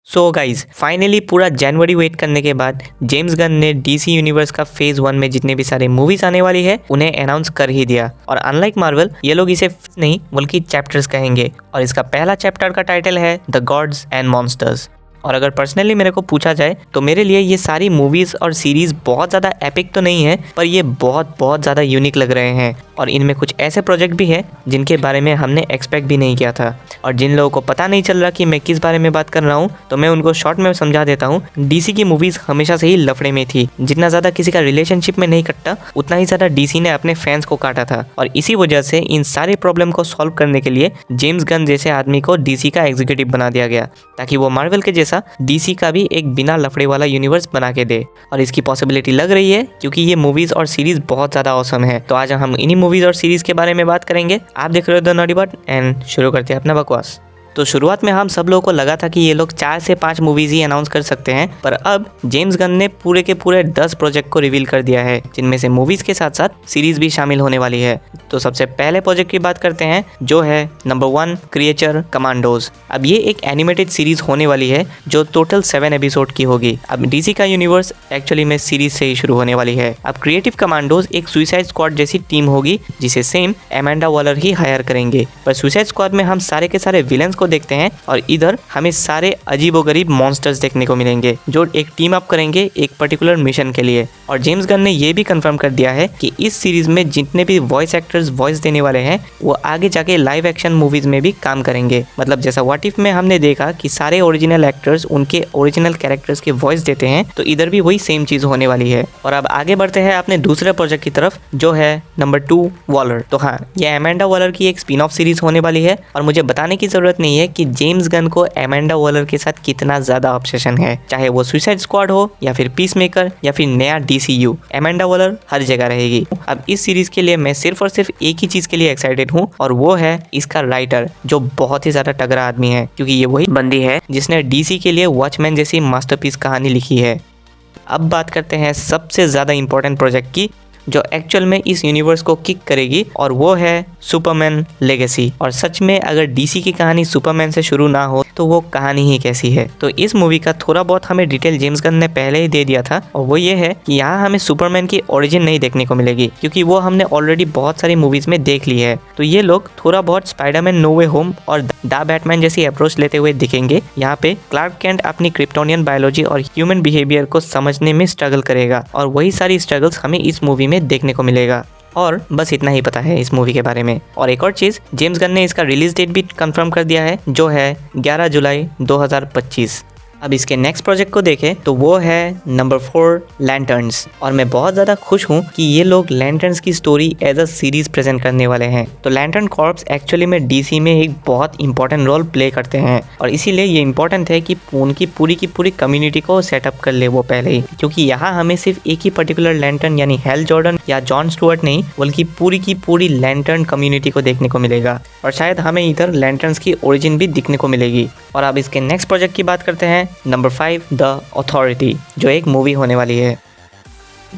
So guys finally पूरा जनवरी wait करने के बाद जेम्स गन ने डीसी यूनिवर्स का फेज 1 में जितने भी सारे मूवीज आने वाली है उन्हें अनाउंस कर ही दिया। और अनलाइक मार्वल ये लोग इसे नहीं बल्कि चैप्टर्स कहेंगे और इसका पहला चैप्टर का टाइटल है द गॉड्स एंड मॉन्स्टर्स। और अगर पर्सनली मेरे को पूछा जाए तो मेरे लिए ये सारी मूवीज़ और सीरीज़ बहुत ज़्यादा एपिक तो नहीं है, पर ये बहुत ज़्यादा यूनिक लग रहे हैं। और इनमें कुछ ऐसे प्रोजेक्ट भी हैं जिनके बारे में हमने एक्सपेक्ट भी नहीं किया था। और जिन लोगों को पता नहीं चल रहा कि मैं किस बारे में बात कर रहा हूँ तो मैं उनको शॉर्ट में समझा देता हूँ। डीसी की मूवीज़ हमेशा से ही लफड़े में थी। जितना ज़्यादा किसी का रिलेशनशिप में नहीं कटता उतना ही ज़्यादा डीसी ने अपने फैंस को काटा था। और इसी वजह से इन सारे प्रॉब्लम को सॉल्व करने के लिए जेम्स गन जैसे आदमी को डीसी का एग्जीक्यूटिव बना दिया गया, ताकि वो मार्वल के जैसा डीसी का भी एक बिना लफड़े वाला यूनिवर्स बना के दे। और इसकी पॉसिबिलिटी लग रही है क्योंकि ये मूवीज और सीरीज बहुत ज़्यादा ऑसम है। तो आज हम इन्हीं मूवीज और सीरीज के बारे में बात करेंगे। आप देख रहे हो द नॉटी बट एंड शुरू करते हैं अपना बकवास। तो शुरुआत में हम सब लोगों को लगा था कि ये लोग 4 से 5 मूवीज ही अनाउंस कर सकते हैं, पर अब जेम्स गन ने पूरे के पूरे 10 प्रोजेक्ट को रिवील कर दिया है, जिनमें से मूवीज के साथ साथ सीरीज भी शामिल होने वाली है। तो सबसे पहले प्रोजेक्ट की बात करते हैं जो है नंबर 1 क्रिएचर कमांडोज। अब ये एक एनिमेटेड सीरीज होने वाली है जो टोटल 7 एपिसोड की होगी। अब डीसी का यूनिवर्स एक्चुअली में सीरीज से ही शुरू होने वाली है। अब क्रिएटिव कमांडोज एक सुसाइड स्क्वाड जैसी टीम होगी जिसे सेम एमेंडा वॉलर ही हायर करेंगे। पर सुसाइड स्क्वाड में हम सारे के सारे विलेंस को देखते हैं और इधर हमें सारे अजीबोगरीब मॉन्स्टर्स देखने को मिलेंगे जो एक टीम अप करेंगे एक पर्टिकुलर मिशन के लिए। और जेम्स गन ने यह भी कंफर्म कर दिया है कि इस सीरीज में जितने भी वॉइस एक्टर्स वॉइस देने वाले हैं वो आगे जाके लाइव एक्शन मूवीज में भी काम करेंगे। मतलब जैसा व्हाट इफ में हमने देखा कि सारे ओरिजिनल एक्टर्स उनके ओरिजिनल कैरेक्टर्स के वॉइस देते हैं, तो इधर भी वही सेम चीज होने वाली है। और अब आगे बढ़ते हैं अपने दूसरे प्रोजेक्ट की तरफ जो है नंबर 2 वॉलर। तो हाँ, ये एमेंडा वॉलर की एक स्पिन ऑफ सीरीज होने वाली है और मुझे बताने की जरूरत नहीं है कि जेम्स गन को एमेंडा वॉलर के साथ कितना ज्यादा ऑब्सेशन है। चाहे वो सुसाइड स्क्वाड हो या फिर पीस मेकर या फिर नया डीसीयू, एमेंडा वॉलर हर जगह रहेगी। अब इस सीरीज के लिए मैं सिर्फ और सिर्फ एक ही चीज के लिए एक्साइटेड हूँ और वो है इसका राइटर, जो बहुत ही ज्यादा तगड़ा आदमी है क्योंकि ये वही बंदी है जिसने डीसी के लिए वॉचमैन जैसी मास्टरपीस कहानी लिखी है। अब बात करते हैं सबसे ज्यादा इंपॉर्टेंट प्रोजेक्ट की जो एक्चुअल में इस यूनिवर्स को किक करेगी, और वो है सुपरमैन लेगेसी। और सच में अगर डीसी की कहानी सुपरमैन से शुरू ना हो तो वो कहानी ही कैसी है। तो इस मूवी का थोड़ा बहुत हमें डिटेल जेम्स गन ने पहले ही दे दिया था, और वो ये है कि यहाँ हमें सुपरमैन की ओरिजिन नहीं देखने को मिलेगी क्योंकि वो हमने ऑलरेडी बहुत सारी मूवीज में देख ली है। तो ये लोग थोड़ा बहुत स्पाइडरमैन नो वे होम और द बैटमैन जैसी अप्रोच लेते हुए दिखेंगे। यहाँ पे क्लार्क कैंट अपनी क्रिप्टोनियन बायोलॉजी और ह्यूमन बिहेवियर को समझने में स्ट्रगल करेगा, और वही सारी स्ट्रगल्स हमें इस मूवी में देखने को मिलेगा। और बस इतना ही पता है इस मूवी के बारे में। और एक और चीज़, जेम्स गन ने इसका रिलीज डेट भी कंफर्म कर दिया है जो है 11 जुलाई 2025। अब इसके नेक्स्ट प्रोजेक्ट को देखें तो वो है नंबर 4 लैंटर्न्स। और मैं बहुत ज़्यादा खुश हूँ कि ये लोग लैंटर्न्स की story as a series present करने वाले हैं। तो लैंटर्न कॉर्प्स एक्चुअली में डीसी में एक बहुत इंपॉर्टेंट रोल प्ले करते हैं, और इसीलिए ये इंपॉर्टेंट है कि उनकी पूरी की पूरी कम्युनिटी को सेटअप कर ले वो पहले ही, क्योंकि यहाँ हमें सिर्फ एक ही पर्टिकुलर लैंटर्न यानी हेल जॉर्डन या जॉन स्टुअर्ट नहीं बल्कि पूरी की पूरी लैंटर्न कम्युनिटी को देखने को मिलेगा। और शायद हमें इधर लैंटर्न्स की ओरिजिन भी दिखने को मिलेगी। और अब इसके नेक्स्ट प्रोजेक्ट की बात करते हैं नंबर 5 द अथॉरिटी, जो एक मूवी होने वाली है।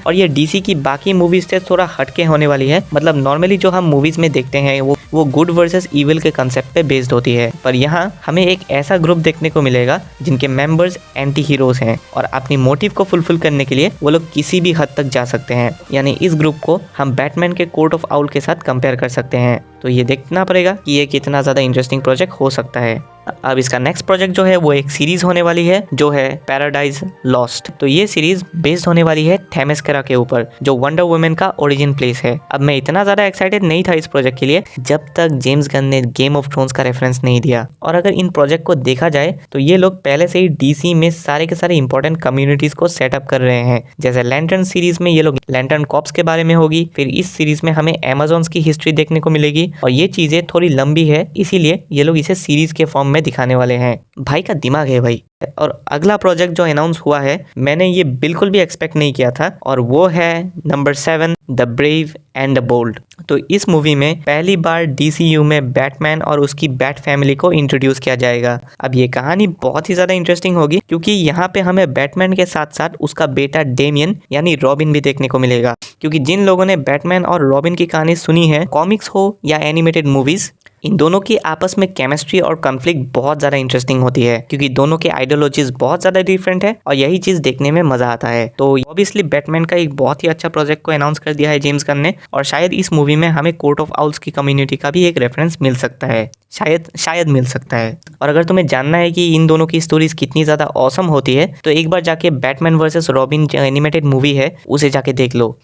और ये डीसी की बाकी मूवीज से थोड़ा हटके होने वाली है। मतलब नॉर्मली जो हम मूवीज में देखते हैं वो गुड वर्सेस इविल के कंसेप्ट पे बेस्ड होती है, पर यहाँ हमें एक ऐसा ग्रुप देखने को मिलेगा जिनके मेंबर्स एंटी हीरोज हैं और अपनी मोटिव को फुलफिल करने के लिए वो लोग किसी भी हद तक जा सकते हैं। यानी इस ग्रुप को हम बैटमैन के कोर्ट ऑफ आउल के साथ कंपेयर कर सकते हैं। तो ये देखना पड़ेगा कि ये कितना ज़्यादा इंटरेस्टिंग प्रोजेक्ट हो सकता है। अब इसका नेक्स्ट प्रोजेक्ट जो है वो एक सीरीज होने वाली है जो है पैराडाइज लॉस्ट। तो ये सीरीज बेस्ड होने वाली है थेमेस्करा के ऊपर, जो वंडर वुमेन का ओरिजिन प्लेस है। अब मैं इतना ज़्यादा एक्साइटेड नहीं था इस प्रोजेक्ट के लिए जब तक जेम्स गन ने गेम ऑफ थ्रोन्स का रेफरेंस नहीं दिया। और अगर इन प्रोजेक्ट को देखा जाए तो ये लोग पहले से ही डीसी में सारे के सारे इंपॉर्टेंट कम्युनिटीज को सेटअप कर रहे हैं। जैसे लैंटर्न सीरीज में ये लोग लैंटर्न कॉर्प्स के बारे में होगी, फिर इस सीरीज में हमें अमेज़न्स की हिस्ट्री देखने को मिलेगी। और ये चीज़ें थोड़ी लंबी है, इसीलिए ये लोग इसे सीरीज के फॉर्म में दिखाने वाले हैं। भाई का दिमाग है भाई। और अगला प्रोजेक्ट जो अनाउंस हुआ है मैंने ये बिल्कुल भी एक्सपेक्ट नहीं किया था, और वो है number 7 the brave and the bold. तो इस मूवी में पहली बार डीसीयू में बैटमैन और उसकी बैट फैमिली को इंट्रोड्यूस किया जाएगा। अब ये कहानी बहुत ही ज़्यादा इंटरेस्टिंग होगी क्योंकि यहाँ पे हमें बैटमैन के साथ साथ उसका बेटा डेमियन यानी रॉबिन भी देखने को मिलेगा। क्योंकि जिन लोगों ने बैटमैन और रॉबिन की कहानी सुनी है, कॉमिक्स हो या एनिमेटेड मूवीज, इन दोनों की आपस में केमिस्ट्री और कॉन्फ्लिक्ट बहुत ज़्यादा इंटरेस्टिंग होती है क्योंकि दोनों के आइडियोलॉजीज बहुत ज़्यादा डिफरेंट है और यही चीज़ देखने में मज़ा आता है। तो ऑब्वियसली बैटमैन का एक बहुत ही अच्छा प्रोजेक्ट को अनाउंस कर दिया है जेम्स गन ने और शायद इस मूवी में हमें कोर्ट ऑफ आउल्स की कम्युनिटी का भी एक रेफरेंस मिल सकता है, शायद मिल सकता है। और अगर तुम्हें जानना है कि इन दोनों की स्टोरीज कितनी ज़्यादा ऑसम होती है तो एक बार जाके बैटमैन वर्सेस रॉबिन जो एनिमेटेड मूवी है उसे जाके देख लो।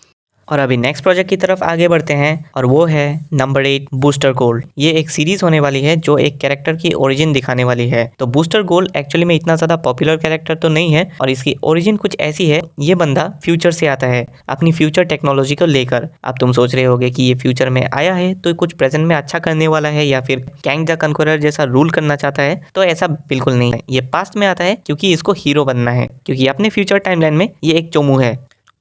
और अभी नेक्स्ट प्रोजेक्ट की तरफ आगे बढ़ते हैं और वो है नंबर 8 बूस्टर गोल्ड। ये एक सीरीज होने वाली है जो एक कैरेक्टर की ओरिजिन दिखाने वाली है। तो बूस्टर गोल्ड एक्चुअली में इतना ज़्यादा पॉपुलर कैरेक्टर तो नहीं है और इसकी ओरिजिन कुछ ऐसी है, ये बंदा फ्यूचर से आता है अपनी फ्यूचर टेक्नोलॉजी को लेकर। अब तुम सोच रहे होगे कि ये फ्यूचर में आया है तो कुछ प्रेजेंट में अच्छा करने वाला है या फिर कैंग द कन्करर जैसा रूल करना चाहता है, तो ऐसा बिल्कुल नहीं है। ये पास्ट में आता है क्योंकि इसको हीरो बनना है, क्योंकि अपने फ्यूचर टाइमलाइन में ये एक चोमू है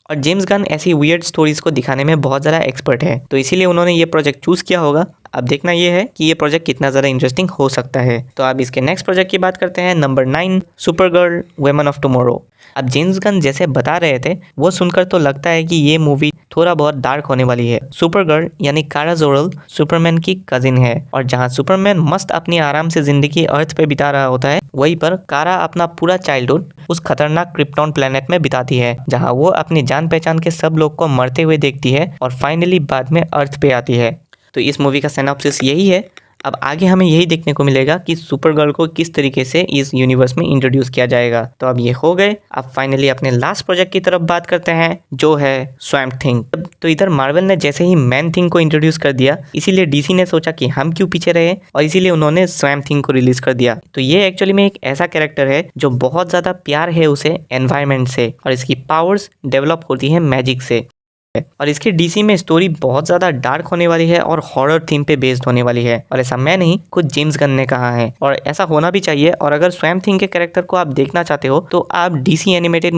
और जेम्स गन ऐसी वियर्ड स्टोरीज को दिखाने में बहुत ज़्यादा एक्सपर्ट है, तो इसीलिए उन्होंने ये प्रोजेक्ट चूज़ किया होगा। अब देखना ये है कि ये प्रोजेक्ट कितना ज़्यादा इंटरेस्टिंग हो सकता है। तो अब इसके नेक्स्ट प्रोजेक्ट की बात करते हैं, number 9 Supergirl women of tomorrow. अब जेम्स गन जैसे बता रहे थे वो सुनकर तो लगता है कि ये मूवी थोड़ा बहुत डार्क होने वाली है। सुपरगर्ल यानी कारा जोरल सुपरमैन की कजिन है और जहाँ सुपरमैन मस्त अपनी आराम से जिंदगी अर्थ पे बिता रहा होता है, वहीं पर कारा अपना पूरा चाइल्डहुड उस खतरनाक क्रिप्टॉन प्लेनेट में बिताती है जहाँ वो अपनी जान पहचान के सब लोग को मरते हुए देखती है और फाइनली बाद में अर्थ पे आती है। तो इस मूवी का सिनॉप्सिस यही है। अब आगे हमें यही देखने को मिलेगा कि सुपरगर्ल को किस तरीके से इस यूनिवर्स में इंट्रोड्यूस किया जाएगा। तो अब ये हो गए। अब फाइनली अपने लास्ट प्रोजेक्ट की तरफ बात करते हैं जो है स्वैम्प थिंग। तो इधर मार्वल ने जैसे ही मैन थिंग को इंट्रोड्यूस कर दिया, इसीलिए डीसी ने सोचा कि हम क्यों पीछे रहे और इसीलिए उन्होंने स्वैम्प थिंग को रिलीज कर दिया। तो ये एक्चुअली में एक ऐसा कैरेक्टर है जो बहुत ज़्यादा प्यार है उसे एनवायरनमेंट से और इसकी पावर्स डेवलप होती है मैजिक से। और इसकी डीसी में स्टोरी बहुत ज़्यादा डार्क होने वाली है और हॉरर थीम पे बेस्ड होने वाली है। और ऐसा मैं नहीं, खुद जेम्स गन ने कहा है और ऐसा होना भी चाहिए। और अगर स्वैम्प थिंग के कैरेक्टर को आप देखना चाहते हो तो आप डीसी एनिमेटेड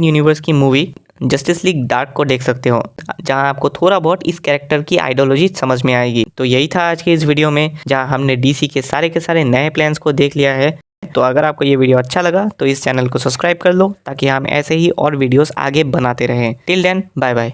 यूनिवर्स की मूवी जस्टिस लीग डार्क को देख सकते हो, जहां आपको थोड़ा बहुत इस कैरेक्टर की आइडियोलॉजी समझ में आएगी। तो यही था आज के इस वीडियो में, जहां हमने डीसी के सारे नए प्लान्स को देख लिया है। तो अगर आपको ये वीडियो अच्छा लगा तो इस चैनल को सब्सक्राइब कर लो ताकि हम ऐसे ही और वीडियोस आगे बनाते रहें। Till then bye bye.